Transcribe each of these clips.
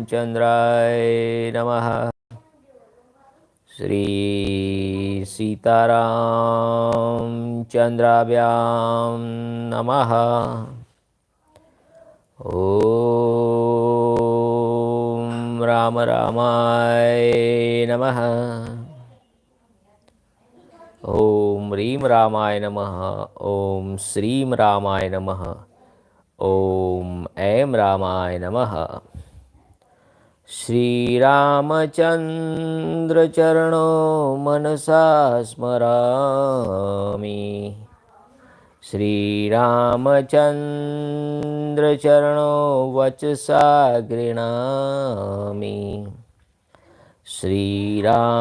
रामचंद्राय नमः। श्री सीतारामचंद्राभ्यां नमः। ओम राम रामाय नमः। ओम ह्रीं रामाय नमः। ओम श्रीं रामाय नमः। ओम ऐं रामाय नमः। श्रीरामचंद्र चरणो मनसा स्मरामि। श्रीरामचंद्र चरणो वचसा गृह्णामि। श्रीरामचंद्र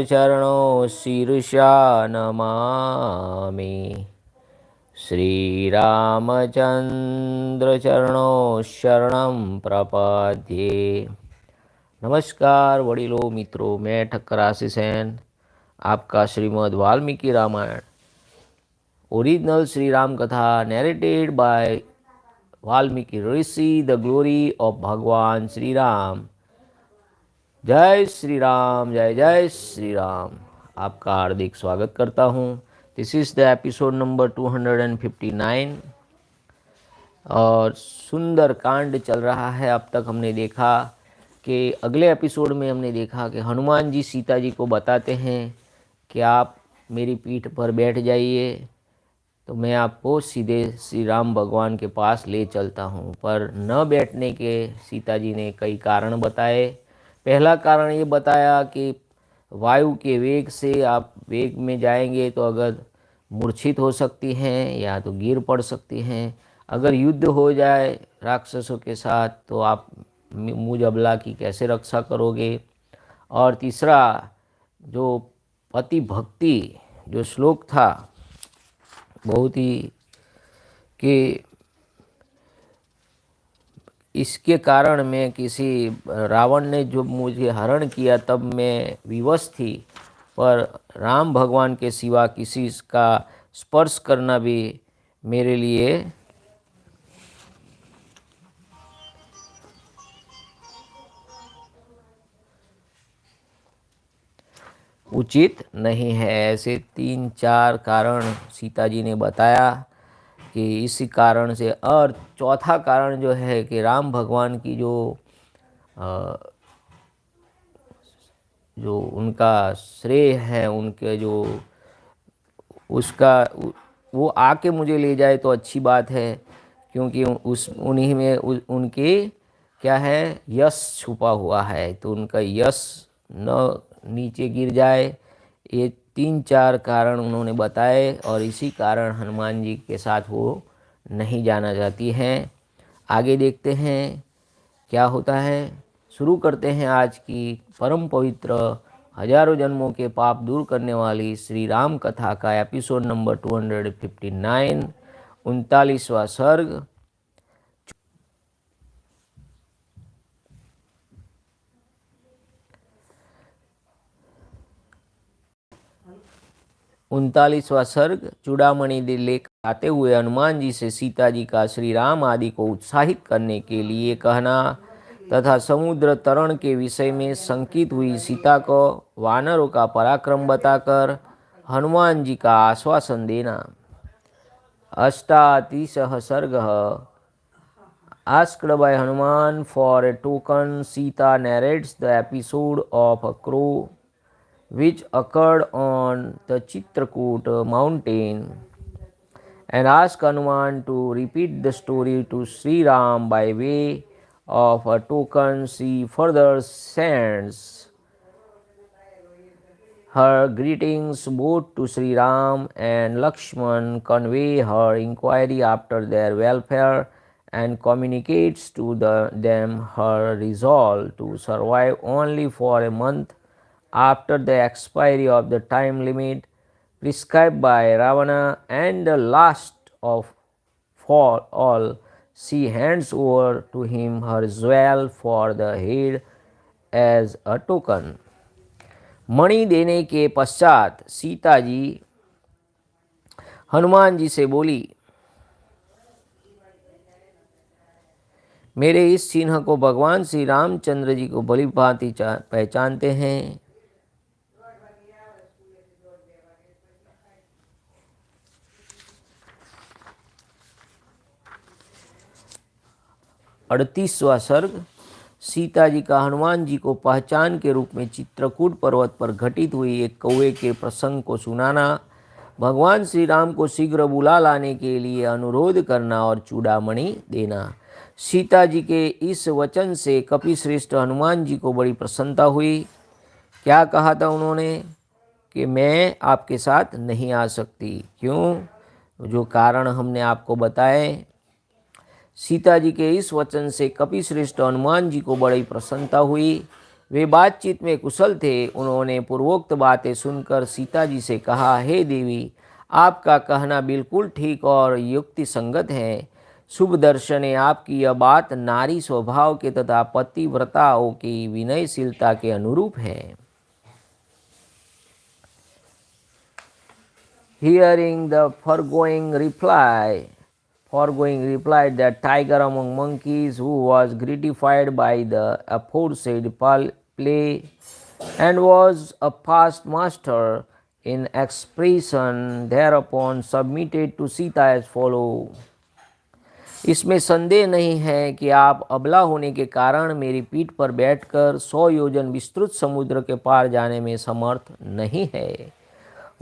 चरणो शीर्षा नमामि। श्रीरामचंद्र चरणो शरणं प्रपद्ये। नमस्कार वडीलों मित्रों, मैं ठक्कर आशीष आपका श्रीमद वाल्मीकि रामायण ओरिजिनल श्री राम कथा narrated by Valmiki Rishi, the glory of Bhagwan Shri Ram. जय श्री राम, जय जय श्री राम। आपका हार्दिक स्वागत करता हूँ। This is the episode number 259 और सुंदरकांड चल रहा है। अब तक हमने देखा कि अगले एपिसोड में हमने देखा कि हनुमान जी सीता जी को बताते हैं कि आप मेरी पीठ पर बैठ जाइए तो मैं आपको सीधे श्री राम भगवान के पास ले चलता हूँ। पर न बैठने के सीता जी ने कई कारण बताए। पहला कारण ये बताया कि वायु के वेग से आप वेग में जाएंगे तो अगर मूर्छित हो सकती हैं या तो गिर पड़ सकती हैं। अगर युद्ध हो जाए राक्षसों के साथ तो आप मुझ अबला की कैसे रक्षा करोगे। और तीसरा जो पति भक्ति जो श्लोक था बहुत ही कि इसके कारण मैं किसी रावण ने जो मुझे हरण किया तब मैं विवश थी, पर राम भगवान के सिवा किसी का स्पर्श करना भी मेरे लिए उचित नहीं है। ऐसे 3-4 कारण सीता जी ने बताया कि इसी कारण से। और चौथा कारण जो है कि राम भगवान की जो उनका श्रेय है, उनके जो उसका वो आके मुझे ले जाए तो अच्छी बात है, क्योंकि उस उन्हीं में उनके क्या है यश छुपा हुआ है, तो उनका यश न नीचे गिर जाए। ये 3-4 कारण उन्होंने बताए और इसी कारण हनुमान जी के साथ वो नहीं जाना चाहती हैं। आगे देखते हैं क्या होता है। शुरू करते हैं आज की परम पवित्र हजारों जन्मों के पाप दूर करने वाली श्री राम कथा का एपिसोड नंबर 259, 39वां सर्ग। 39वां सर्ग। चूड़ामणि लेकर आते हुए हनुमान जी से सीता जी का श्री राम आदि को उत्साहित करने के लिए कहना तथा समुद्र तरण के विषय में शंकित हुई सीता को वानरों का पराक्रम बताकर हनुमान जी का आश्वासन देना। 38 सर्ग। Asked by Hanuman for a token, Sita narrates the episode of a crow which occurred on the Chitrakoot mountain and asked Hanuman to repeat the story to Sri Ram by way of a token. She further sends her greetings both to Sri Ram and Lakshman, convey her inquiry after their welfare, and communicates to them her resolve to survive only for a month after the expiry of the time limit prescribed by Ravana, and the last of all, she hands over to him her jewel for the head as a token. मणि देने के पश्चात सीता जी हनुमान जी से बोली, मेरे इस चिन्ह को भगवान श्री रामचंद्र जी को भली भांति पहचानते हैं। अड़तीसवां सर्ग। सीता जी का हनुमान जी को पहचान के रूप में चित्रकूट पर्वत पर घटित हुई एक कौवे के प्रसंग को सुनाना, भगवान श्री राम को शीघ्र बुला लाने के लिए अनुरोध करना और चूड़ामणि देना। सीता जी के इस वचन से कपिश्रेष्ठ हनुमान जी को बड़ी प्रसन्नता हुई। क्या कहा था उन्होंने कि मैं आपके साथ नहीं आ सकती। क्यों? जो कारण हमने आपको बताए। सीता जी के इस वचन से कपिश्रेष्ठ हनुमान जी को बड़ी प्रसन्नता हुई। वे बातचीत में कुशल थे। उन्होंने पूर्वोक्त बातें सुनकर सीता जी से कहा, हे देवी, आपका कहना बिल्कुल ठीक और युक्ति संगत है। शुभ दर्शने आपकी यह बात नारी स्वभाव के तथा पतिव्रताओं की विनयशीलता के अनुरूप है। Hearing the foregoing replied that tiger among monkeys, who was gratified by the aforesaid play and was a past master in expression, thereupon submitted to Sita as follow. इसमें संदेह नहीं है कि आप अबला होने के कारण मेरी पीठ पर बैठकर 100 योजन विस्तृत समुद्र के पार जाने में समर्थ नहीं है।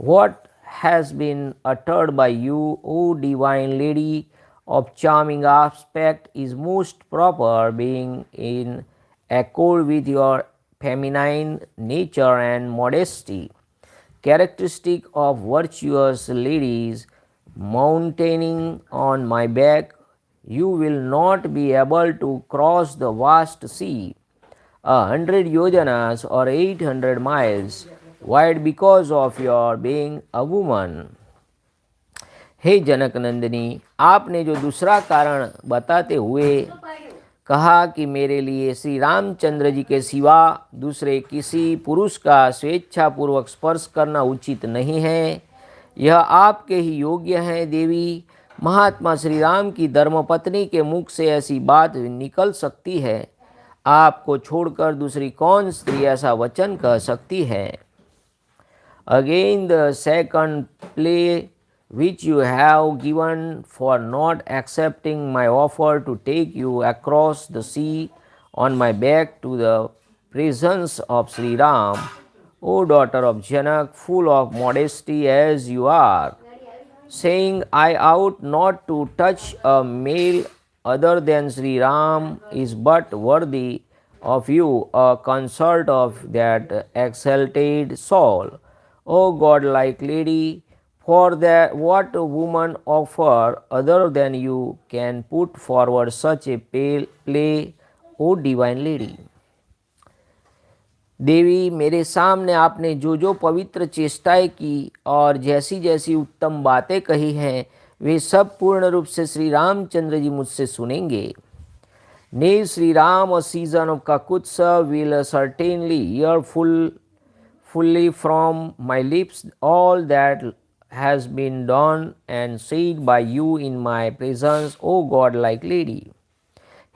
What has been uttered by you, O divine lady of charming aspect, is most proper, being in accord with your feminine nature and modesty, characteristic of virtuous ladies. Mountaining on my back, you will not be able to cross the vast sea, 100 yojanas or 800 miles wide, because of your being a woman. हे जनक नंदिनी, आपने जो दूसरा कारण बताते हुए कहा कि मेरे लिए श्री रामचंद्र जी के सिवा दूसरे किसी पुरुष का स्वेच्छापूर्वक स्पर्श करना उचित नहीं है, यह आपके ही योग्य है। देवी, महात्मा श्री राम की धर्मपत्नी के मुख से ऐसी बात निकल सकती है? आपको छोड़कर दूसरी कौन स्त्री ऐसा वचन कह सकती है? Again the second play which you have given for not accepting my offer to take you across the sea on my back to the presence of Sri Ram, O daughter of Janak, full of modesty as you are, saying, I ought not to touch a male other than Sri Ram, is but worthy of you, a consort of that exalted soul. O godlike lady, for that what woman offer other than you can put forward such a play, O divine lady. देवी, मेरे सामने आपने जो जो पवित्र चेष्टाएं की और जैसी जैसी उत्तम बातें कही हैं, वे सब पूर्ण रूप से श्री रामचंद्र जी मुझसे सुनेंगे। Nay, Sri Ram, a season of Kakutsa, will certainly hear fully from my lips all that has been done and said by you in my presence, O godlike lady.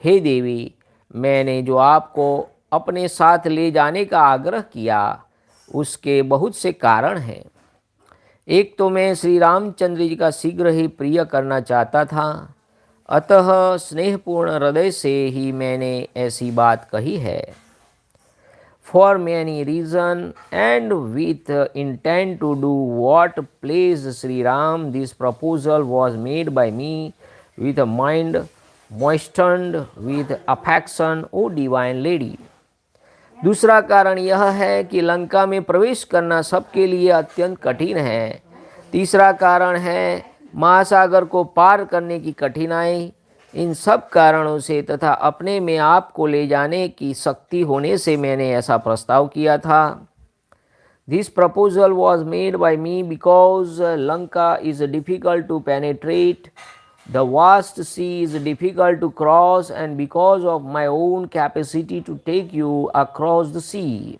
हे देवी, मैंने जो आपको अपने साथ ले जाने का आग्रह किया, उसके बहुत से कारण हैं। एक तो मैं श्री रामचंद्र जी का शीघ्र ही प्रिय करना चाहता था, अतः स्नेहपूर्ण हृदय से ही मैंने ऐसी बात कही है। For many reasons and with intent to do what pleased Sri Ram, this proposal was made by me with a mind moistened with affection, O divine lady. दूसरा कारण यह है कि लंका में प्रवेश करना सबके लिए अत्यंत कठिन है। तीसरा कारण है महासागर को पार करने की कठिनाई। इन सब कारणों से तथा अपने में आपको ले जाने की शक्ति होने से मैंने ऐसा प्रस्ताव किया था। This proposal was made by me because Lanka is difficult to penetrate, the vast sea is difficult to cross, and because of my own capacity to take you across the sea.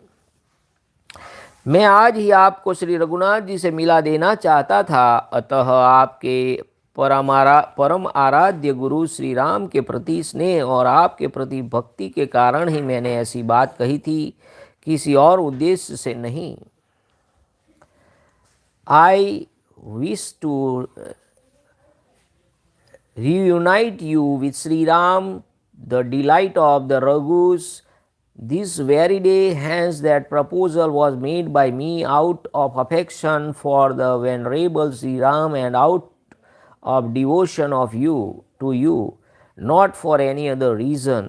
मैं आज ही आपको श्री रघुनाथ जी से मिला देना चाहता था, अतः आपके परम आराध्य गुरु श्री राम के प्रति स्नेह और आपके प्रति भक्ति के कारण ही मैंने ऐसी बात कही थी, किसी और उद्देश्य से नहीं। I wish to reunite you with Sri Ram, the delight of the Raghus, this very day. Hence that proposal was made by me out of affection for the venerable Sri Ram and out of devotion of you to you, not for any other reason.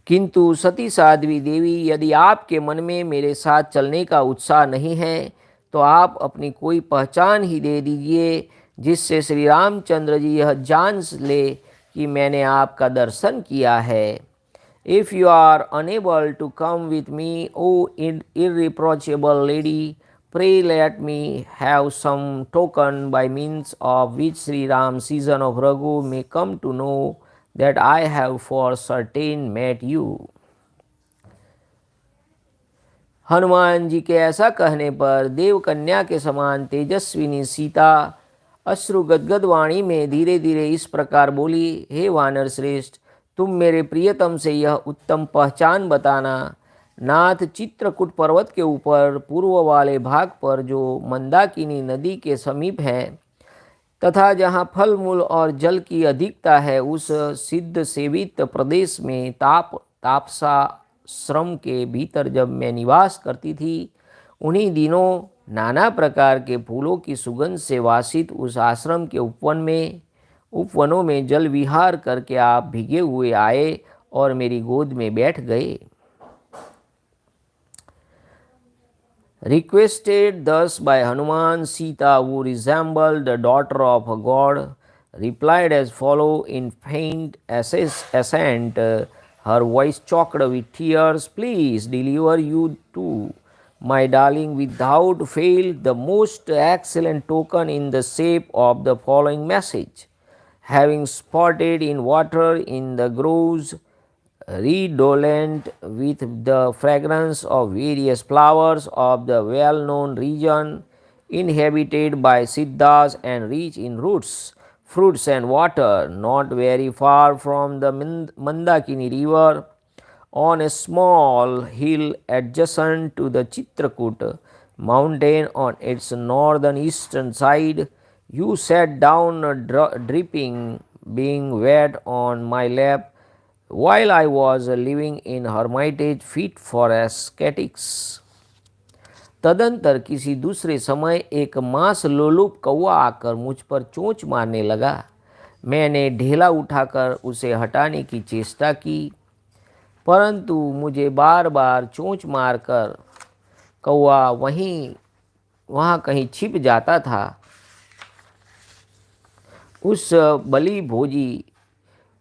किंतु सती साध्वी देवी, यदि आपके मन में मेरे साथ चलने का उत्साह नहीं है तो आप अपनी कोई पहचान ही दे दीजिए, जिससे श्री रामचंद्र जी यह जान ले कि मैंने आपका दर्शन किया है। If you are unable to come with me, O irreproachable lady, pray let me have some token by means of which Shri Ram scion of Raghu may come to know that I have for certain met you. Hanuman ji के ऐसा कहने पर देव कन्या के समान तेजस्विनी सीता अश्रु गदगद वाणी में धीरे धीरे इस प्रकार बोली, हे वानर श्रेष्ठ, तुम मेरे प्रियतम से यह उत्तम पहचान बताना। नाथ, चित्रकूट पर्वत के ऊपर पूर्व वाले भाग पर जो मंदाकिनी नदी के समीप है तथा जहाँ फल मूल और जल की अधिकता है, उस सिद्ध सेवित प्रदेश में तापसा श्रम के भीतर जब मैं निवास करती थी, उन्हीं दिनों नाना प्रकार के फूलों की सुगंध से वासित उस आश्रम के उपवनों में जल विहार करके आप भीगे हुए आए और मेरी गोद में बैठ गए। Requested thus by Hanuman, Sita, who resembled the daughter of a god, replied as follows in faint assent, her voice choked with tears, please deliver you too, my darling, without fail, the most excellent token in the shape of the following message. Having spotted in water in the groves, redolent with the fragrance of various flowers of the well-known region, inhabited by Siddhas and rich in roots, fruits and water, not very far from the Mandakini river, on a small hill adjacent to the Chitrakoot mountain on its northern eastern side, you sat down dripping, being wet on my lap, while I was living in hermitage fit for ascetics. तदंतर किसी दूसरे समय एक मांस लोलुप कौवा आकर मुझ पर चोंच मारने लगा। मैंने ढेला उठाकर उसे हटाने की चेष्टा की, परंतु मुझे बार बार चोंच मारकर कौवा वहाँ कहीं छिप जाता था। उस बलि भोजी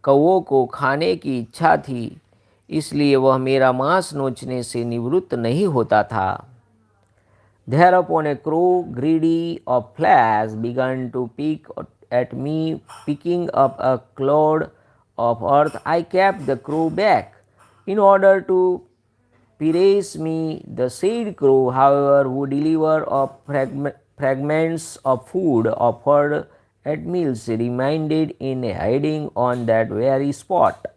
कौवों को खाने की इच्छा थी, इसलिए वह मेरा मांस नोचने से निवृत्त नहीं होता था। Thereupon a crow, greedy of flesh, began to pick at me, picking up a clod of earth. I kept the crow back in order to pierce me. The said crow, however, would deliver up fragments of food offered at meals, remained in hiding on that very spot,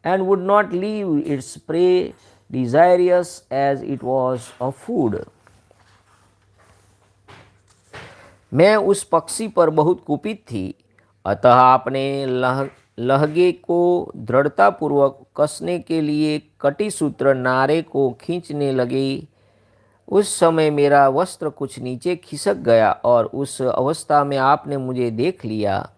and would not leave its prey, desirous as it was of food. मैं उस पक्षी पर बहुत कुपित थी, अतः आपने लहगे को दृढ़तापूर्वक कसने के लिए कटिसूत्र नारे को खींचने लगे। उस समय मेरा वस्त्र कुछ नीचे खिसक गया और उस अवस्था में आपने मुझे देख लिया।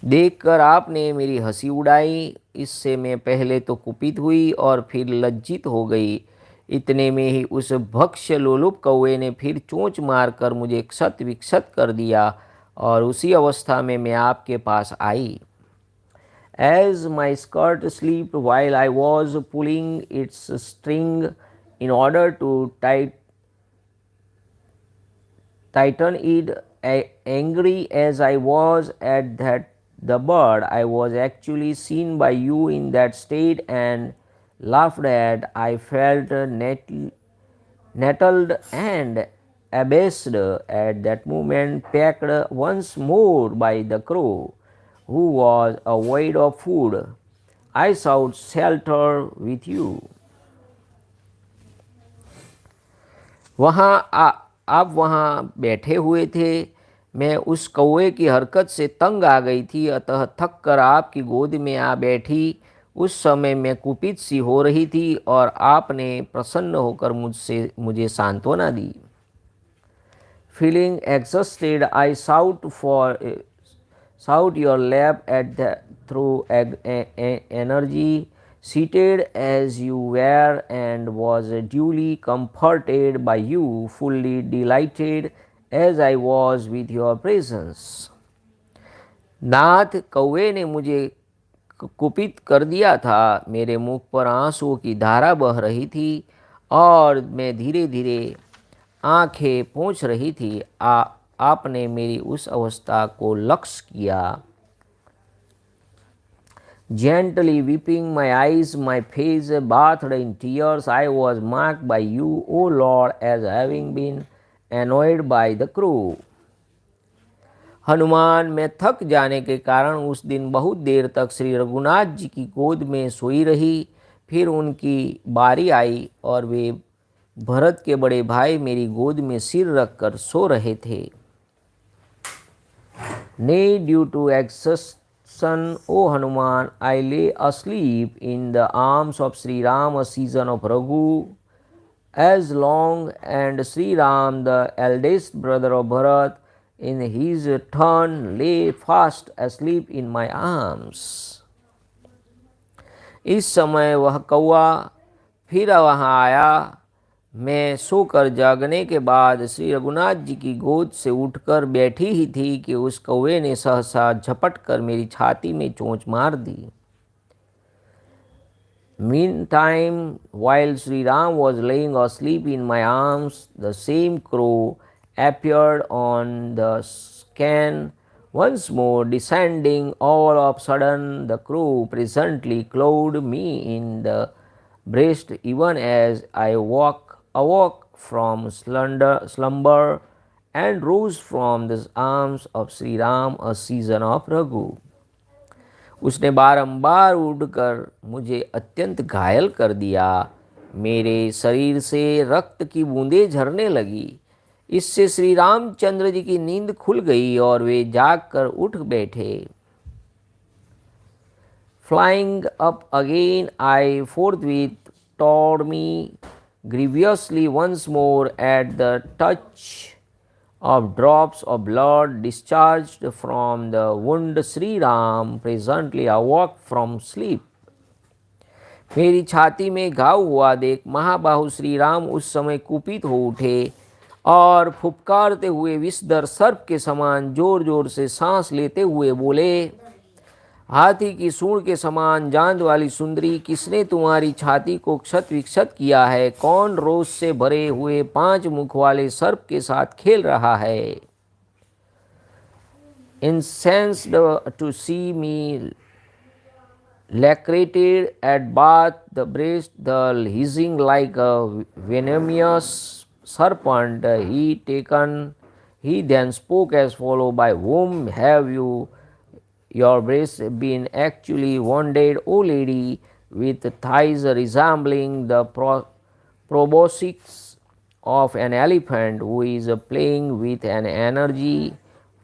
देखकर आपने मेरी हंसी उड़ाई। इससे मैं पहले तो कुपित हुई और फिर लज्जित हो गई। इतने में ही उस भक्ष्य लोलुप कौवे ने फिर चोंच मारकर मुझे क्षत विक्षत कर दिया और उसी अवस्था में मैं आपके पास आई। As my skirt slipped while I was pulling its string in order to tighten it, angry as I was at that the bird I was actually seen by you in that state and laughed at, I felt nettled and abased at that moment, pecked once more by the crow, who was void of food. I sought shelter with you. आप वहाँ बैठे हुए थे। मैं उस कौवे की हरकत से तंग आ गई थी, अतः थक कर आपकी गोद में आ बैठी। उस समय मैं कुपित सी हो रही थी और आपने प्रसन्न होकर मुझे सांत्वना दी। Feeling exhausted, I sought your lap at the through energy, seated as you were, and was duly comforted by you, fully delighted as I was with your presence. नाथ, कौवे ने मुझे कुपित कर दिया था। मेरे मुख पर आंसुओं की धारा बह रही थी और मैं धीरे धीरे आंखें पोंछ रही थी। आपने मेरी उस अवस्था को लक्ष्य किया। Gently weeping my eyes, my face bathed in tears, I was marked by you, O Lord, as having been annoyed by the crow. Hanuman, मैं थक जाने के कारण उस दिन बहुत देर तक श्री रघुनाथ जी की गोद में सोई रही। फिर उनकी बारी आई और वे भरत के बड़े भाई मेरी गोद में सिर रखकर सो रहे थे। Nay, due to exhaustion, O Hanuman, I lay asleep in the arms of Sri Ram, a season of Raghu, as long, and Sri Ram, the eldest brother of Bharat, in his turn lay fast asleep in my arms. इस समय वह कौवा फिर वहाँ आया। मैं सोकर जागने के बाद श्री रघुनाथ जी की गोद से उठकर बैठी ही थी कि उस कौवे ने सहसा झपट कर मेरी छाती में चोंच मार दी। Meantime, while Sri Ram was laying asleep in my arms, the same crow appeared on the scan once more, descending all of a sudden. The crow presently clawed me in the breast, even as I awoke from slumber and rose from the arms of Sri Ram, a season of Raghu. उसने बारंबार उड़कर मुझे अत्यंत घायल कर दिया। मेरे शरीर से रक्त की बूंदें झरने लगी। इससे श्री रामचंद्र जी की नींद खुल गई और वे जाग कर उठ बैठे। Flying up again, I forthwith tore me grievously once more at the touch of drops of blood discharged from the wound. Sri Ram presently awoke from sleep. मेरी छाती में घाव हुआ देख महाबाहु श्री राम उस समय कुपित हो उठे और फुफकारते हुए विषधर सर्प के समान जोर जोर से सांस लेते हुए बोले, हाथी की सूंड के समान जांद वाली सुंदरी, किसने तुम्हारी छाती को क्षत विक्षत किया है? कौन रोष से भरे हुए 5 मुख वाले सर्प के साथ खेल रहा है? Incensed to see me lacerated at both the breast, the hissing like a venomous serpent, he then spoke as follows, by whom have your breast been actually wounded, O lady, with thighs resembling the proboscis of an elephant who is playing with an energy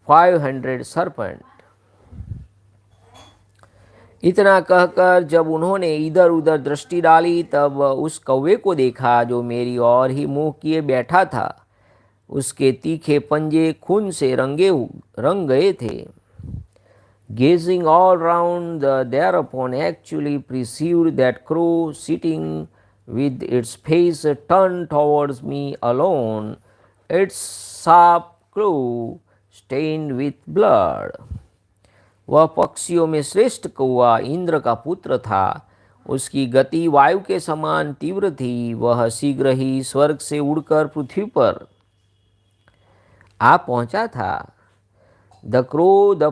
500 serpent. इतना कहकर जब उन्होंने इधर उधर दृष्टि डाली, तब उस कौवे को देखा जो मेरी ओर ही मुंह किए बैठा था। उसके तीखे पंजे खून से रंग गए थे। Gazing all round, thereupon actually perceived that crow sitting with its face turned towards me alone, its sharp claw stained with blood. वह पक्षियों में श्रेष्ठ कौवा इंद्र का पुत्र था। उसकी गति वायु के समान तीव्र थी। वह शीघ्र ही स्वर्ग से उड़कर पृथ्वी पर आ पहुंचा था। The crow, the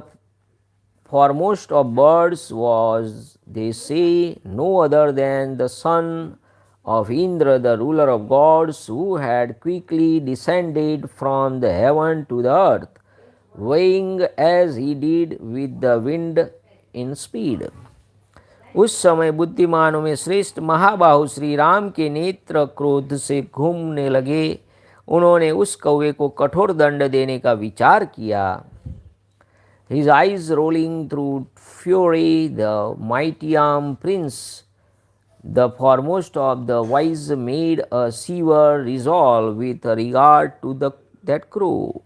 foremost of birds, was, they say, no other than the son of Indra, the ruler of gods, who had quickly descended from the heaven to the earth, weighing as he did with the wind in speed. उस समय बुद्धिमानों में श्रेष्ठ महाबाहु श्री राम के नेत्र क्रोध से घूमने लगे। उन्होंने उस कौवे को कठोर दंड देने का विचार किया। His eyes rolling through fury, the mighty arm prince, the foremost of the wise, made a severe resolve with regard to that crow.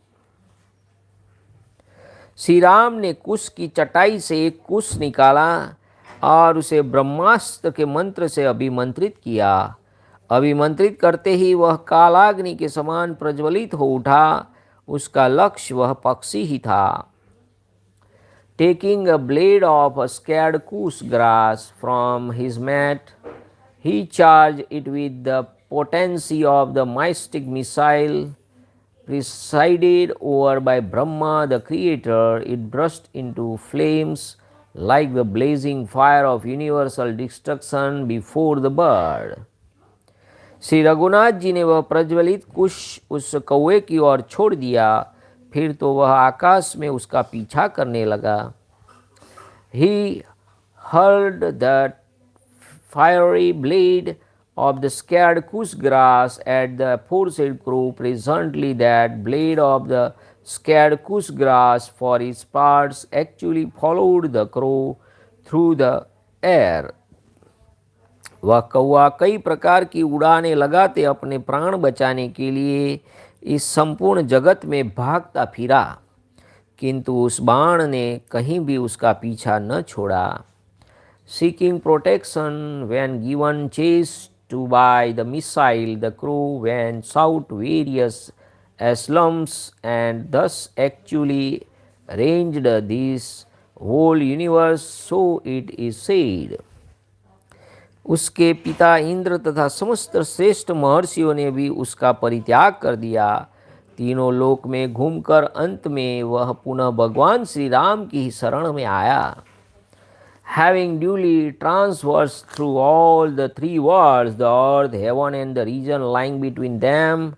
Shri Ram ने कुश की चटाई से एक कुश निकाला और उसे ब्रह्मास्त्र के मंत्र से अभिमंत्रित किया। अभिमंत्रित करते ही वह कालाग्नि के समान प्रज्वलित हो उठा। उसका लक्ष्य वह पक्षी ही था। Taking a blade of a scared goose grass from his mat, he charged it with the potency of the mystic missile presided over by Brahma the creator. It burst into flames like the blazing fire of universal destruction before the bird. Shri Raghunath ji ने वह प्रज्वलित कुश उस कौवे की ओर छोड़ दिया। फिर तो वह आकाश में उसका पीछा करने लगा। He hurled the fiery blade of the scared goose grass at the aforesaid crow. Presently that blade of the scared goose grass for its parts actually followed the crow through the air. वह कौवा कई प्रकार की उड़ानें लगाते अपने प्राण बचाने के लिए इस संपूर्ण जगत में भागता फिरा, किंतु उस बाण ने कहीं भी उसका पीछा न छोड़ा। Seeking protection when given chase to by the missile, the crow went south various asylums and thus actually ranged this whole universe, so it is said. उसके पिता इंद्र तथा समस्त श्रेष्ठ महर्षियों ने भी उसका परित्याग कर दिया। तीनों लोक में घूमकर अंत में वह पुनः भगवान श्री राम की ही शरण में आया। Having duly traversed through all the three worlds, the earth, heaven and the region lying between them,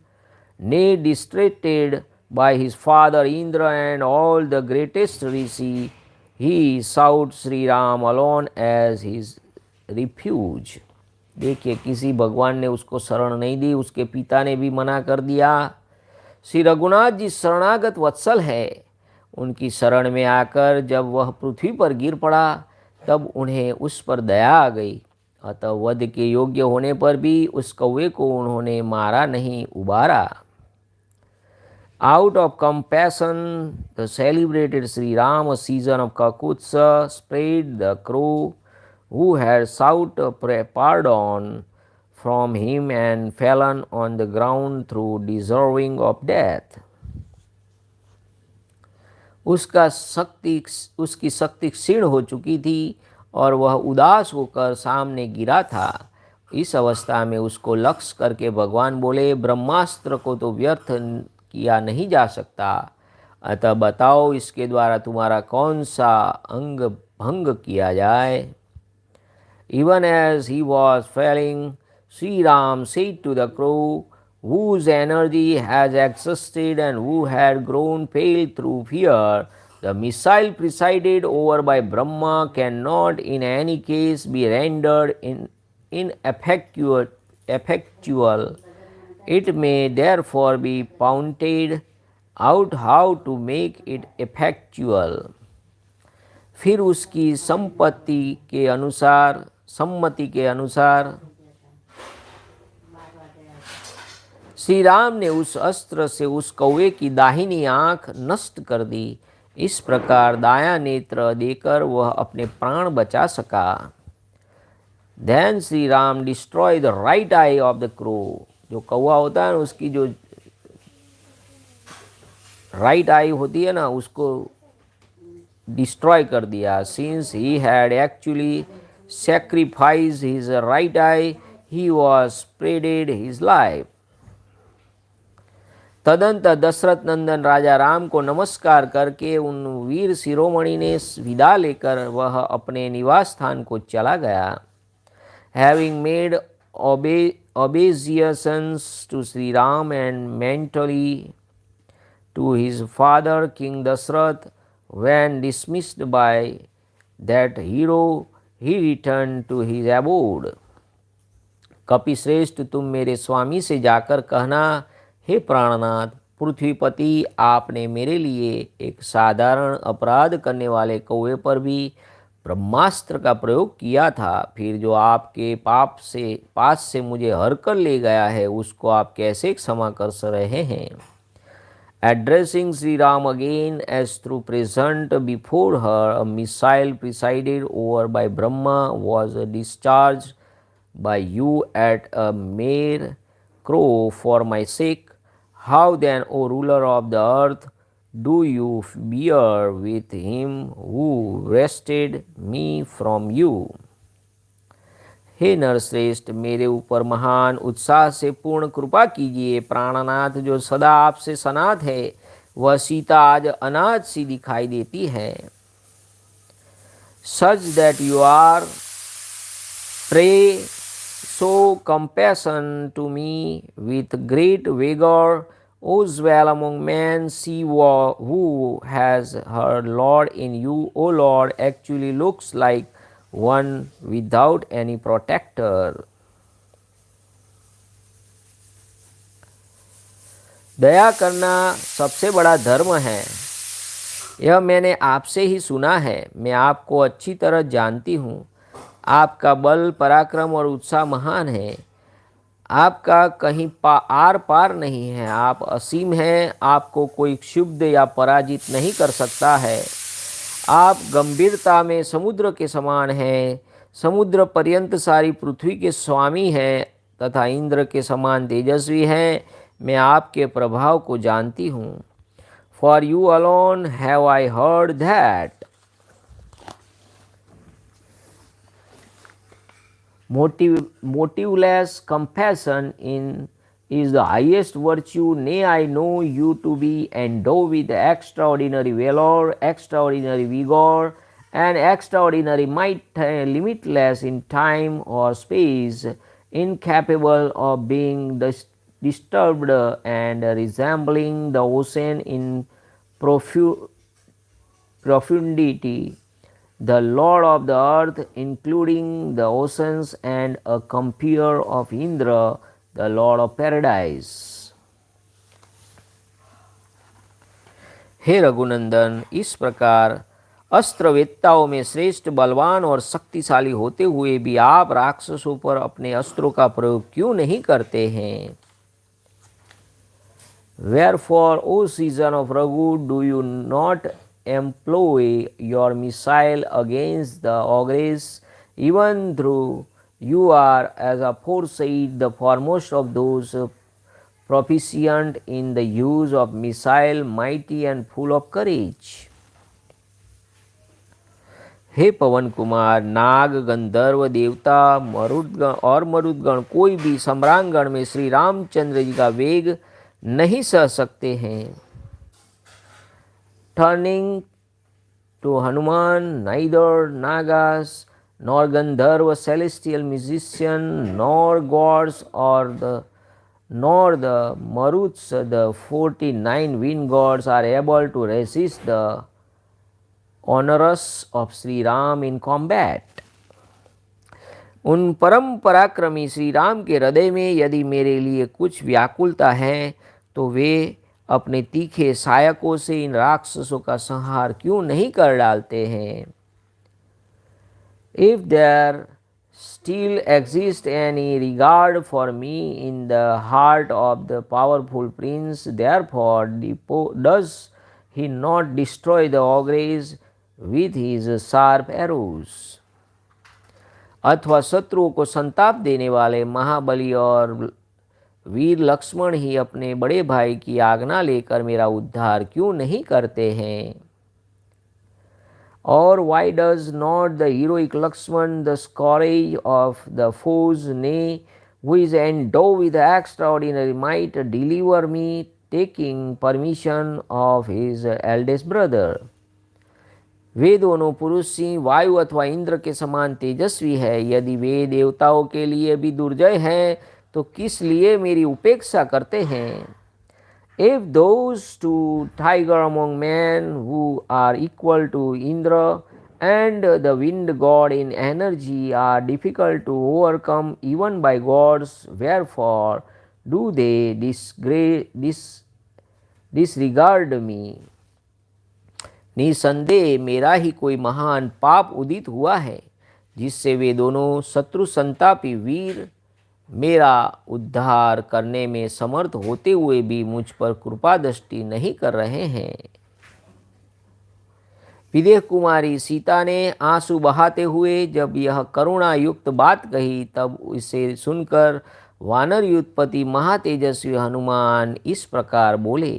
nay distracted by his father Indra and all the greatest rishi, he sought Sri Ram alone as his refuge. देखिए, किसी भगवान ने उसको शरण नहीं दी, उसके पिता ने भी मना कर दिया। श्री रघुनाथ जी शरणागत वत्सल है। उनकी शरण में आकर जब वह पृथ्वी पर गिर पड़ा तब उन्हें उस पर दया आ गई। अतः वध के योग्य होने पर भी उस कौवे को उन्होंने मारा नहीं, उबारा। Out of compassion, the celebrated Sri Ram, a season of Kakutsa, sprayed the crow who had sought pardon from him and fallen on the ground through deserving of death. उसकी शक्ति क्षीण हो चुकी थी और वह उदास होकर सामने गिरा था। इस अवस्था में उसको लक्ष्य करके भगवान बोले, ब्रह्मास्त्र को तो व्यर्थ किया नहीं जा सकता, अतः बताओ इसके द्वारा तुम्हारा कौन सा अंग भंग किया जाए। Even as he was falling, Sri Ram said to the crow, whose energy has exhausted and who had grown pale through fear, the missile presided over by Brahma cannot in any case be rendered ineffectual. It may therefore be pointed out how to make it effectual. फिर उसकी सम्मति के अनुसार श्री राम ने उस अस्त्र से उस कौवे की दाहिनी आंख नष्ट कर दी। इस प्रकार दाया नेत्र देकर वह अपने प्राण बचा सका। Then Shri Ram destroy the right I of the crow. जो कौवा होता है ना, उसकी जो राइट आई होती है ना, उसको डिस्ट्रॉय कर दिया। Since he had actually sacrificed his right eye, he was spared his life. तदंतर दशरथ नंदन राजा राम को नमस्कार करके उन वीर शिरोमणि ने विदा लेकर वह अपने निवास स्थान को चला गया। Having made obeisance to Sri Ram and mentally to his father King Dasrath. When dismissed by that hero, he returned to his abode. कपि श्रेष्ठ, तुम मेरे स्वामी से जाकर कहना, हे प्राणनाथ पृथ्वीपति, आपने मेरे लिए एक साधारण अपराध करने वाले कौवे पर भी ब्रह्मास्त्र का प्रयोग किया था, फिर जो आपके पास से मुझे हर कर ले गया है उसको आप कैसे क्षमा कर रहे हैं। Addressing Sri Ram again as through present before her, a missile presided over by Brahma was discharged by you at a mere crow for my sake. How then, O ruler of the earth, do you bear with him who wrested me from you? हे नरश्रेष्ठ, मेरे ऊपर महान उत्साह से पूर्ण कृपा कीजिए। प्राणनाथ, जो सदा आपसे सनाथ है, वह सीता आज अनाथ सी दिखाई देती है। Such that you are pray so compassion to me with great vigour, O dwell among men, see who has her Lord in you. O Lord, actually looks like one without any protector. दया करना सबसे बड़ा धर्म है, यह मैंने आपसे ही सुना है। मैं आपको अच्छी तरह जानती हूँ। आपका बल, पराक्रम और उत्साह महान है। आपका कहीं आर पार नहीं है। आप असीम हैं। आपको कोई क्षुब्ध या पराजित नहीं कर सकता है। आप गंभीरता में समुद्र के समान हैं। समुद्र पर्यंत सारी पृथ्वी के स्वामी हैं तथा इंद्र के समान तेजस्वी हैं। मैं आपके प्रभाव को जानती हूँ। For you alone have I heard that motiveless compassion is the highest virtue. Nay, I know you to be endowed with extraordinary valor, extraordinary vigor, and extraordinary might, limitless in time or space, incapable of being disturbed, and resembling the ocean in profundity, the Lord of the earth, including the oceans, and a compeer of Indra, the Lord of paradise. हे रघुनंदन, इस प्रकार अस्त्रवेत्ताओं में श्रेष्ठ, बलवान और शक्तिशाली होते हुए भी आप राक्षसों पर अपने अस्त्रों का प्रयोग क्यों नहीं करते हैं? Wherefore, O season of Raghu, do you not employ your missile against the ogres, even though you are, as aforesaid, the foremost of those proficient in the use of missile, mighty and full of courage? हे पवन कुमार, नाग, गंधर्व, देवता, मरुदगण और मरुदगण कोई भी सम्रांगण में श्री रामचंद्र जी का वेग नहीं सह सकते हैं। Turning to Hanuman, neither Nagas nor Gandharva, celestial musician, nor gods nor the Maruts, the 49 wind gods, are able to resist the onerous of Sri Ram in combat. उन परम पराक्रमी श्री राम के हृदय में यदि मेरे लिए कुछ व्याकुलता है तो वे अपने तीखे सहायकों से इन राक्षसों का संहार क्यों नहीं कर डालते हैं? If there still exists any regard for me in the heart of the powerful prince, therefore does he not destroy the ogres with his sharp arrows? अथवा शत्रुओं को संताप देने वाले महाबली और वीर लक्ष्मण ही अपने बड़े भाई की आज्ञा लेकर मेरा उद्धार क्यों नहीं करते हैं? Or why does not the heroic Lakshman, the scourge of the foes, nay, who is endowed with extraordinary might, deliver me, taking permission of his eldest brother? वे दोनों पुरुष सिंह वायु अथवा इंद्र के समान तेजस्वी है। यदि वे देवताओं के लिए भी दुर्जय हैं तो किस लिए मेरी उपेक्षा करते हैं? If those two tiger among men who are equal to Indra and the wind god in energy are difficult to overcome even by gods, wherefore do they disregard me? निसंदेह मेरा ही कोई महान पाप उदित हुआ है जिससे वे दोनों शत्रु संतापी वीर मेरा उद्धार करने में समर्थ होते हुए भी मुझ पर कृपा दृष्टि नहीं कर रहे हैं। विदेह कुमारी सीता ने आंसू बहाते हुए जब यह करुणा युक्त बात कही तब इसे सुनकर वानर युद्धपति महातेजस्वी हनुमान इस प्रकार बोले,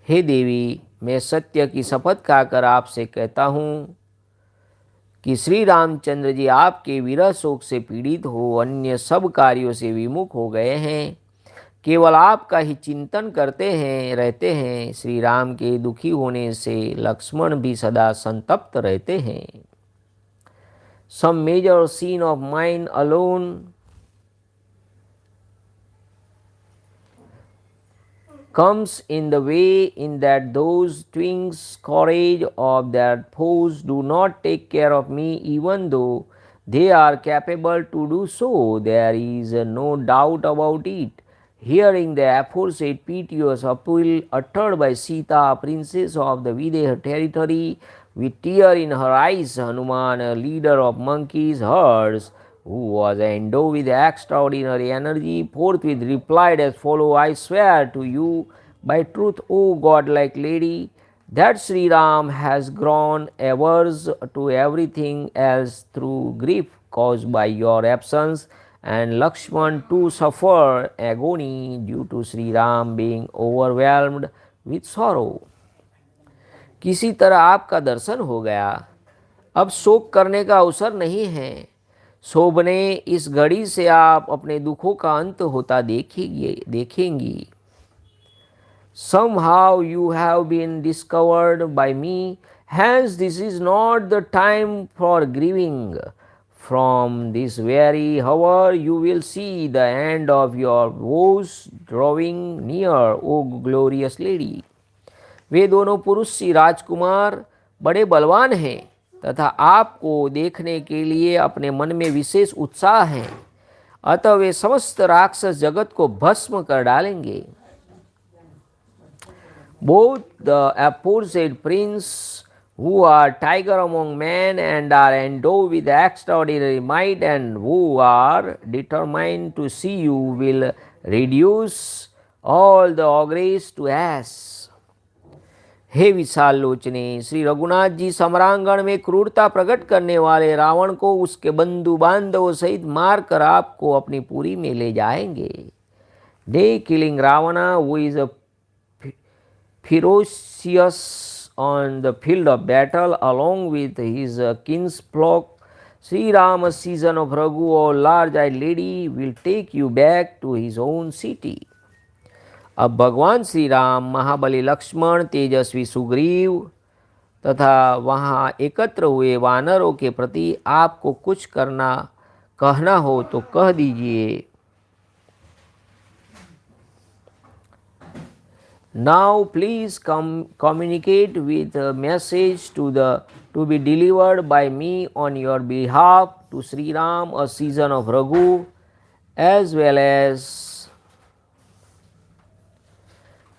हे देवी, मैं सत्य की शपथ खाकर आपसे कहता हूँ कि श्री रामचंद्र जी आपके विरह शोक से पीड़ित हो अन्य सब कार्यों से विमुख हो गए हैं, केवल आपका ही चिंतन करते हैं रहते हैं। श्री राम के दुखी होने से लक्ष्मण भी सदा संतप्त रहते हैं। Some major scene of mind alone comes in the way in that those twins courage of their foes do not take care of me even though they are capable to do so. There is no doubt about it. Hearing the aforesaid piteous appeal uttered by Sita, princess of the Videha territory, with tear in her eyes, Hanuman, a leader of monkeys' herds, who was endowed with extraordinary energy, forthwith replied as follows, I swear to you by truth, O godlike lady, that Sri Ram has grown averse to everything else through grief caused by your absence, and Lakshman too suffer agony due to Sri Ram being overwhelmed with sorrow. किसी तरह आपका दर्शन हो गया, अब शोक करने का अवसर नहीं है। शोभने इस घड़ी से आप अपने दुखों का अंत होता देखेंगी। Somehow you have been discovered by me, hence this is not the time for grieving. From this very hour you will see the end of your woes drawing near, O glorious lady. वे दोनों पुरुष सी राजकुमार बड़े बलवान हैं तथा आपको देखने के लिए अपने मन में विशेष उत्साह है, अतः वे समस्त राक्षस जगत को भस्म कर डालेंगे। Both the aforesaid prince, who are tiger among men and are endowed with extraordinary might and who are determined to see you, will reduce all the ogres to ash. हे विशाल लोचने, श्री रघुनाथ जी सम्रांगण में क्रूरता प्रकट करने वाले रावण को उसके बंधु बांधवों सहित मारकर आपको अपनी पुरी में ले जाएंगे। They killing Ravana, who is a ferocious on the field of battle, along with his kinsfolk, Sri Ram, a season of Raghu, or large-eyed lady, will take you back to his own city. अब भगवान श्री राम, महाबली लक्ष्मण, तेजस्वी सुग्रीव तथा वहाँ एकत्र हुए वानरों के प्रति आपको कुछ कहना हो तो कह दीजिए। Now please communicate with a message to be delivered by me on your behalf to Sri Ram, a season of Raghu, as well as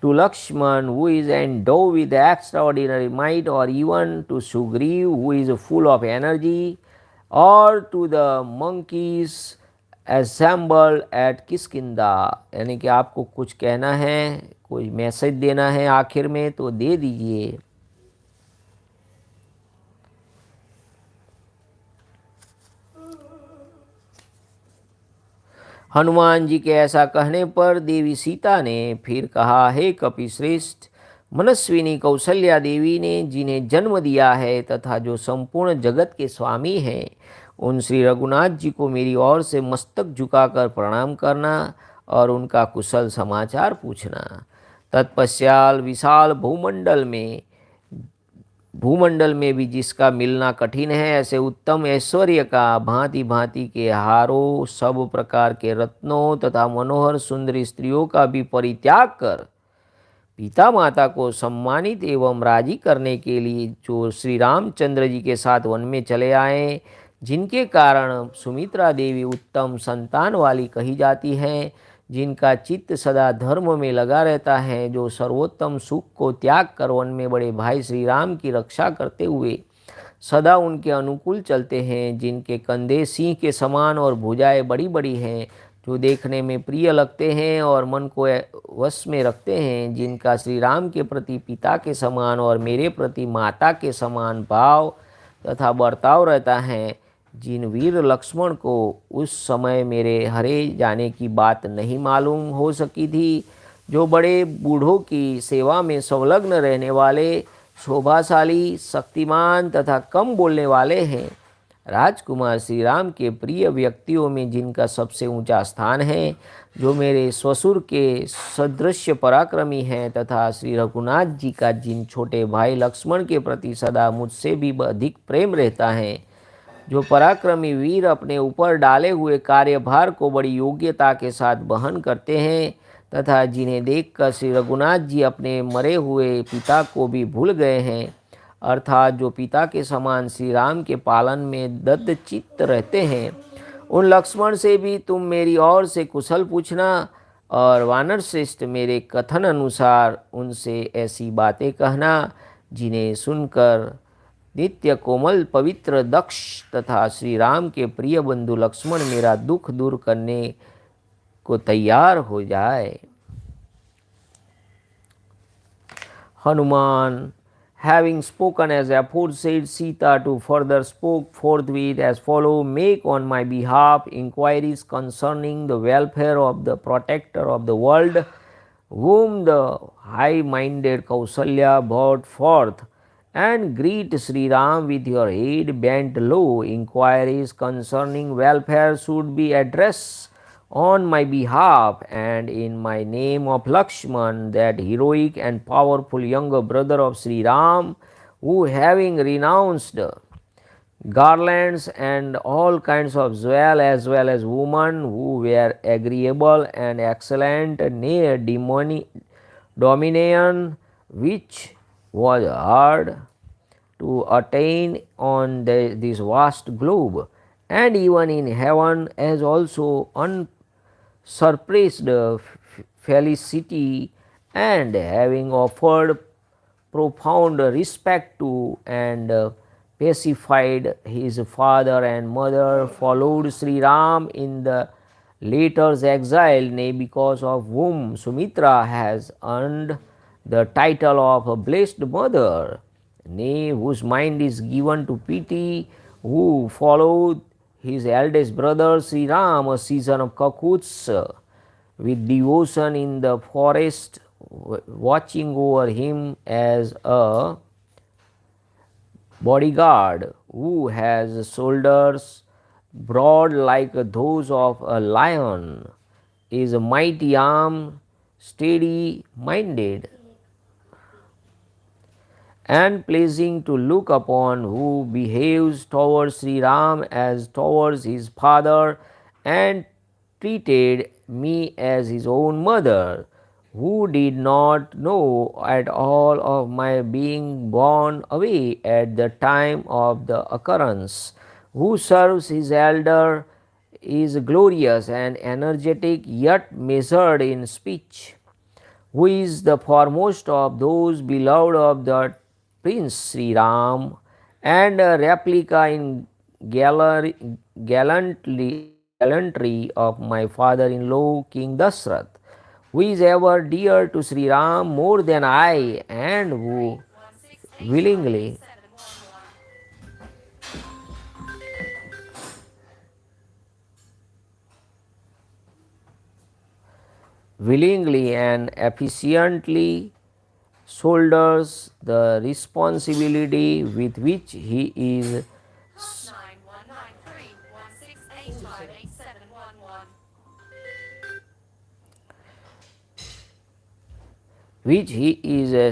to Lakshman, who is endowed with extraordinary might, or even to Sugriv, who is full of energy, or to the monkeys assembled at Kishkindha. यानी कि आपको कुछ कहना है, कोई message देना है आखिर में तो दे दीजिए। हनुमान जी के ऐसा कहने पर देवी सीता ने फिर कहा, हे कपि श्रेष्ठ, मनस्विनी कौशल्या देवी ने जिन्हें जन्म दिया है तथा जो संपूर्ण जगत के स्वामी हैं, उन श्री रघुनाथ जी को मेरी ओर से मस्तक झुकाकर प्रणाम करना और उनका कुशल समाचार पूछना। तत्पश्चात विशाल भूमंडल में भूमंडल में भी जिसका मिलना कठिन है, ऐसे उत्तम ऐश्वर्य का भांति भांति के हारों, सब प्रकार के रत्नों तथा मनोहर सुंदरी स्त्रियों का भी परित्याग कर पिता माता को सम्मानित एवं राजी करने के लिए जो श्री रामचंद्र जी के साथ वन में चले आए, जिनके कारण सुमित्रा देवी उत्तम संतान वाली कही जाती हैं, जिनका चित्त सदा धर्म में लगा रहता है, जो सर्वोत्तम सुख को त्याग कर वन में बड़े भाई श्री राम की रक्षा करते हुए सदा उनके अनुकूल चलते हैं, जिनके कंधे सिंह के समान और भुजाएं बड़ी बड़ी हैं, जो देखने में प्रिय लगते हैं और मन को वश में रखते हैं, जिनका श्री राम के प्रति पिता के समान और मेरे प्रति माता के समान भाव तथा बर्ताव रहता है, जिन वीर लक्ष्मण को उस समय मेरे हरे जाने की बात नहीं मालूम हो सकी थी, जो बड़े बूढ़ों की सेवा में संलग्न रहने वाले, शोभाशाली, शक्तिमान तथा कम बोलने वाले हैं, राजकुमार श्री राम के प्रिय व्यक्तियों में जिनका सबसे ऊंचा स्थान है, जो मेरे ससुर के सदृश पराक्रमी हैं, तथा श्री रघुनाथ जी का जिन छोटे भाई लक्ष्मण के प्रति सदा मुझसे भी अधिक प्रेम रहता है, जो पराक्रमी वीर अपने ऊपर डाले हुए कार्यभार को बड़ी योग्यता के साथ वहन करते हैं, तथा जिन्हें देखकर श्री रघुनाथ जी अपने मरे हुए पिता को भी भूल गए हैं, अर्थात जो पिता के समान श्री राम के पालन में दत्तचित्त रहते हैं, उन लक्ष्मण से भी तुम मेरी ओर से कुशल पूछना और वानर श्रेष्ठ मेरे कथन अनुसार उनसे ऐसी बातें कहना, जिन्हें सुनकर नित्य कोमल पवित्र दक्ष तथा श्री राम के प्रिय बंधु लक्ष्मण मेरा दुख दूर करने को तैयार हो जाए। Hanuman, having spoken as aforesaid, Sita to further spoke forthwith as follow: make on my behalf inquiries concerning the welfare of the protector of the world, whom the high-minded Kausalya brought forth, and greet Sri Ram with your head bent low. Inquiries concerning welfare should be addressed on my behalf and in my name of Lakshman, that heroic and powerful younger brother of Sri Ram, who having renounced garlands and all kinds of jewel as well as women who were agreeable and excellent, near dominion which was hard to attain on this vast globe, and even in heaven, as also unsurpassed felicity, and having offered profound respect to and pacified his father and mother, followed Sri Ram in the latter's exile, nay, because of whom Sumitra has earned the title of a blessed mother, nay, whose mind is given to pity, who followed his eldest brother Sri Ram a season of Kakuts with devotion in the forest, watching over him as a bodyguard, who has shoulders broad like those of a lion, is a mighty arm, steady minded, and pleasing to look upon, who behaves towards Sri Ram as towards his father, and treated me as his own mother, who did not know at all of my being born away at the time of the occurrence, who serves his elder, is glorious and energetic, yet measured in speech, who is the foremost of those beloved of the Prince Sri Ram, and a replica in gallantry of my father-in-law King Dasrath, who is ever dear to Sri Ram more than I, and who willingly and efficiently shoulders the responsibility with which he is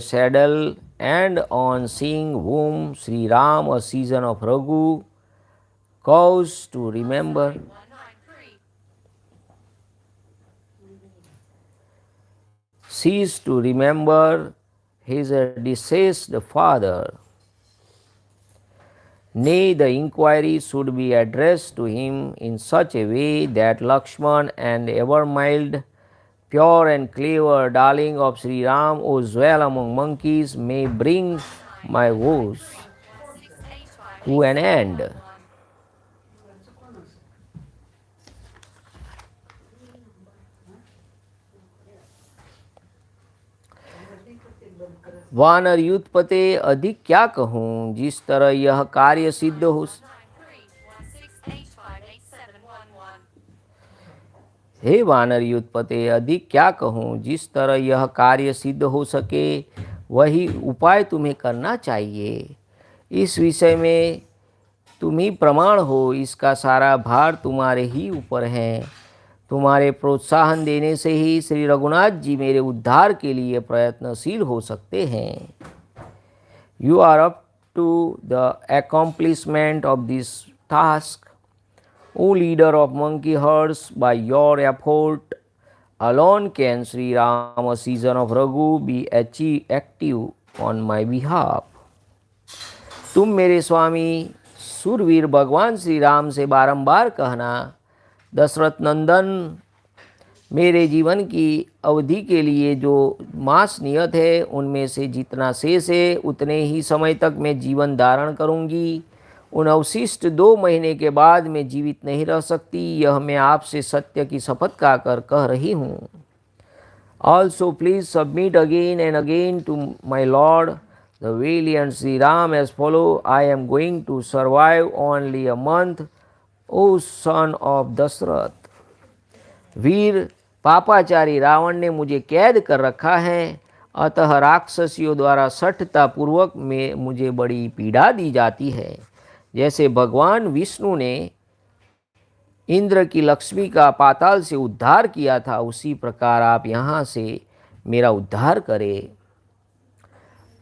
saddled, and on seeing whom Sri Ram, a season of Raghu, caused to remember ceased to remember his deceased father. Nay, the inquiry should be addressed to him in such a way that Lakshman, and ever mild, pure and clever darling of Sri Ram, who dwell among monkeys, may bring my woes to an end. वानर युद्धपते अधिक क्या कहूँ, जिस तरह यह कार्य सिद्ध हो। हे वानर युद्धपते अधिक क्या कहूँ, जिस तरह यह कार्य सिद्ध हो सके वही उपाय तुम्हें करना चाहिए। इस विषय में तुम ही प्रमाण हो, इसका सारा भार तुम्हारे ही ऊपर है। तुम्हारे प्रोत्साहन देने से ही श्री रघुनाथ जी मेरे उद्धार के लिए प्रयत्नशील हो सकते हैं। You are up to the accomplishment of this task, O leader of monkey herds. By your effort alone can Sri Ram, a season of Raghu, be active on my behalf. तुम मेरे स्वामी सूरवीर भगवान श्री राम से बारंबार कहना, दशरथ नंदन, मेरे जीवन की अवधि के लिए जो मास नियत है उनमें से जितना शेष है उतने ही समय तक मैं जीवन धारण करूंगी। उन अवशिष्ट 2 महीने के बाद मैं जीवित नहीं रह सकती, यह मैं आपसे सत्य की शपथ खाकर कह रही हूँ। Also please submit again and again to my lord the valiant Sri Ram as follow. I am going to survive only a month, O son of Dasharath. वीर पापाचारी रावण ने मुझे कैद कर रखा है, अतः राक्षसियों द्वारा सठता पूर्वक में मुझे बड़ी पीड़ा दी जाती है। जैसे भगवान विष्णु ने इंद्र की लक्ष्मी का पाताल से उद्धार किया था, उसी प्रकार आप यहाँ से मेरा उद्धार करें।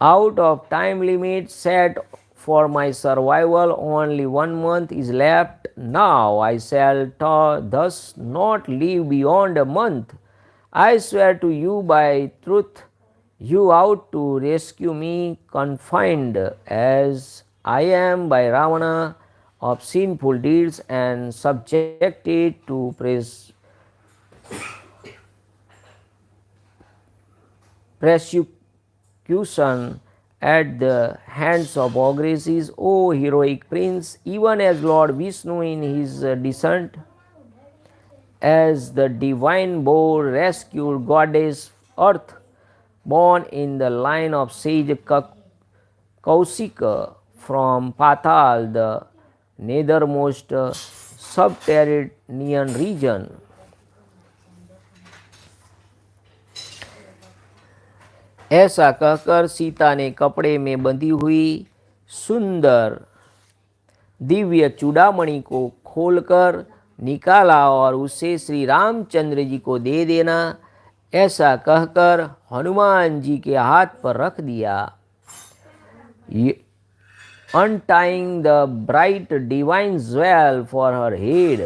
Out of time limit set for my survival only 1 month is left. Now I shall thus not live beyond a month. I swear to you by truth, you out to rescue me, confined as I am by Ravana of sinful deeds and subjected to persecution at the hands of ogresses, O heroic prince, even as Lord Vishnu in his descent as the divine boar rescued goddess Earth, born in the line of sage Kausika from Patal, the nethermost subterranean region. ऐसा कहकर सीता ने कपड़े में बंधी हुई सुंदर दिव्य चूड़ामणि को खोलकर निकाला और उसे श्री रामचंद्र जी को दे देना, ऐसा कहकर हनुमान जी के हाथ पर रख दिया। Untying the bright divine jewel for her head,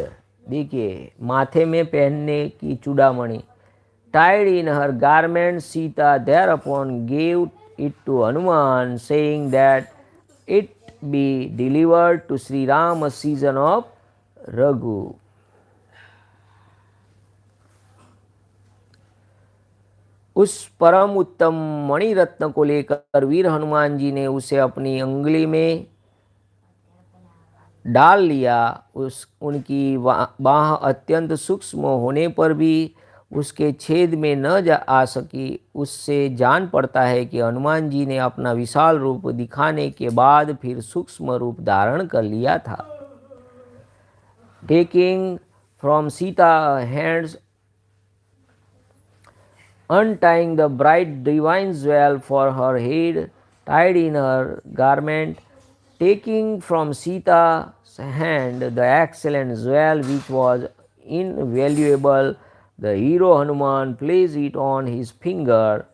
देखिए माथे में पहनने की चूड़ामणि, tied in her garment, Sita thereupon gave it to Hanuman, saying that it be delivered to Sri Ram, a season of Raghu. उस परम उत्तम मणि रत्न को लेकर वीर हनुमान जी ने उसे अपनी अंगुली में डाल लिया। उनकी बाह अत्यंत सूक्ष्म होने पर भी उसके छेद में न आ सकी। उससे जान पड़ता है कि हनुमान जी ने अपना विशाल रूप दिखाने के बाद फिर सूक्ष्म रूप धारण कर लिया था। Taking from Sita hands, untying the bright divine jewel for her head, tied in her garment, taking from Sita's hand the excellent jewel which was invaluable, the hero Hanuman placed it on his finger,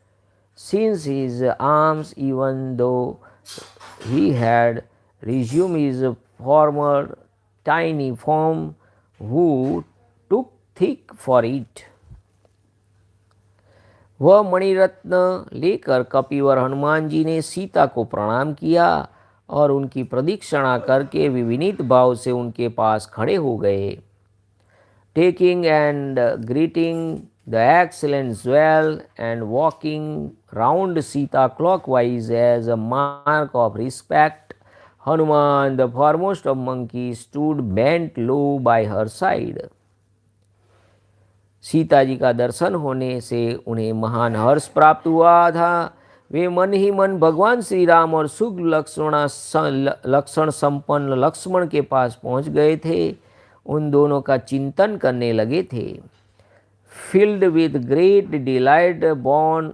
since his arms, even though he had resumed his former tiny form, who took thick for it. वह मणिरत्न लेकर कपिवर हनुमान जी ने सीता को प्रणाम किया और उनकी प्रदक्षिणा करके विनीत भाव से उनके पास खड़े हो गए. Taking and greeting the excellent jewel and walking round Sita clockwise as a mark of respect, Hanuman the foremost of monkey stood bent low by her side. Sita ji का दर्शन होने से उन्हें महान हर्ष प्राप्त हुआ था. वे मन ही मन भगवान श्री राम और शुभ लक्षण संपन्न लक्ष्मण के पास पहुंच गए थे. उन दोनों का चिंतन करने लगे थे. Filled with great delight born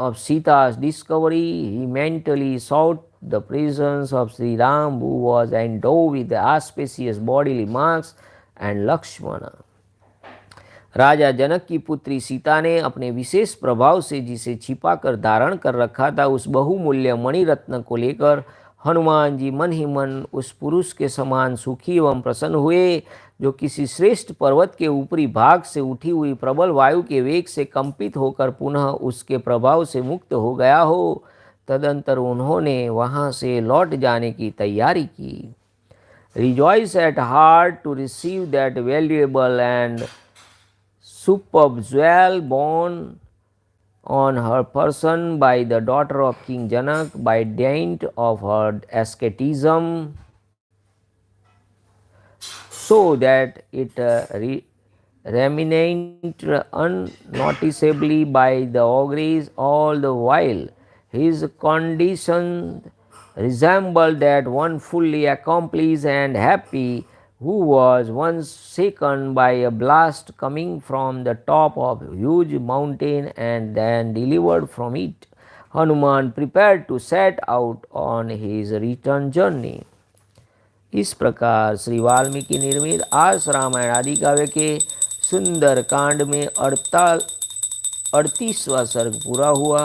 of Sita's discovery, he mentally sought the presence of Sri Ram, who was endowed with the auspicious bodily marks, and Lakshmana. राजा जनक की पुत्री सीता ने अपने विशेष प्रभाव से जिसे छिपा कर धारण कर रखा था, उस बहुमूल्य मणिरत्न को लेकर हनुमान जी मन ही मन उस पुरुष के समान सुखी एवं प्रसन्न हुए जो किसी श्रेष्ठ पर्वत के ऊपरी भाग से उठी हुई प्रबल वायु के वेग से कंपित होकर पुनः उसके प्रभाव से मुक्त हो गया हो. तदंतर उन्होंने वहाँ से लौट जाने की तैयारी की. Rejoice at heart to receive that valuable and superb jewel born on her person by the daughter of King Janak by dint of her asceticism, so that it remained unnoticeably by the auguries all the while. His condition resembled that one fully accomplished and happy who was once shaken by a blast coming from the top of a huge mountain and then delivered from it. Hanuman prepared to set out on his return journey. इस प्रकार श्री वाल्मीकि निर्मित आस रामायण आदि काव्य के सुंदर कांड में 38वां सर्ग पूरा हुआ.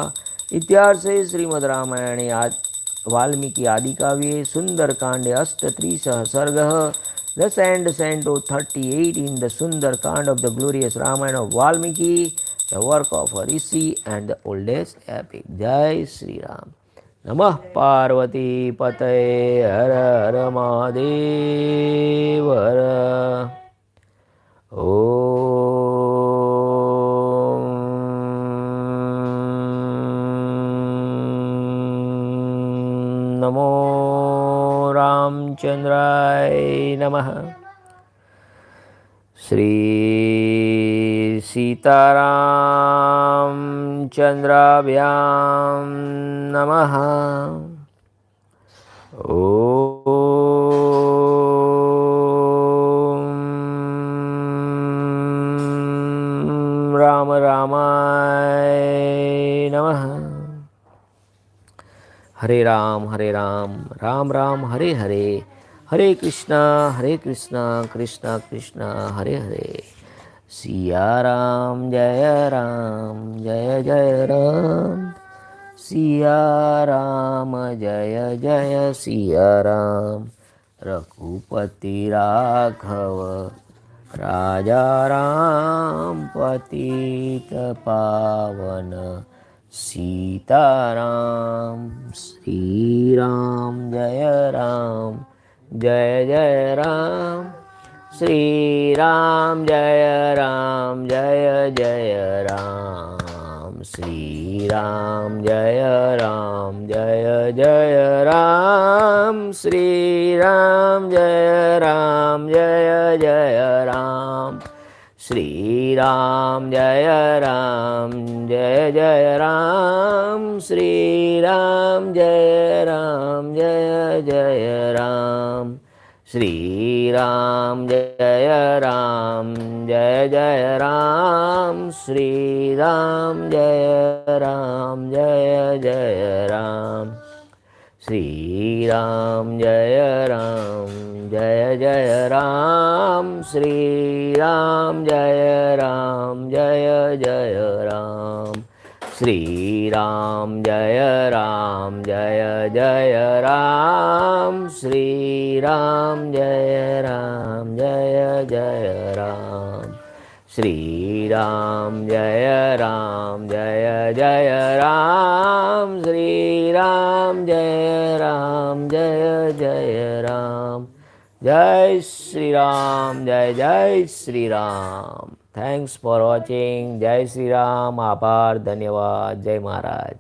इतिहास से श्रीमद् रामायणे वाल्मीकि आदि काव्ये सुंदर कांडे 38 सर्ग. Thus ends Canto 38 in the Sundarakānda of the glorious Ramayana of Valmiki, the work of a rishi and the oldest epic. Jai Sri Ram. Namah Parvati Pataye Har Har Mahadev Har. Om Namo रामचंद्राय नमः. श्री सीतारामचंद्राभ्यां नमः. ओम राम रामाय नमः. हरे राम राम राम हरे हरे, हरे कृष्णा कृष्णा कृष्णा हरे हरे. सिया राम जय राम, सिया राम जय सिया राम. रघुपति राघव राजा राम, पतित पावन सीताराम. श्री राम जय राम, श्री राम जय राम, श्री राम जय राम, श्री राम जय राम, श्री राम जय राम, श्री राम जय राम, श्री राम जय राम, श्री राम जय राम, श्री राम जय राम, श्री राम जय राम, श्री राम जय जय राम, श्री राम जय जय राम, श्री राम जय जय राम, श्री राम जय जय राम। जय श्री राम, जय Shri Ram. Thanks for watching. जय श्री राम, आभार, धन्यवाद, जय महाराज।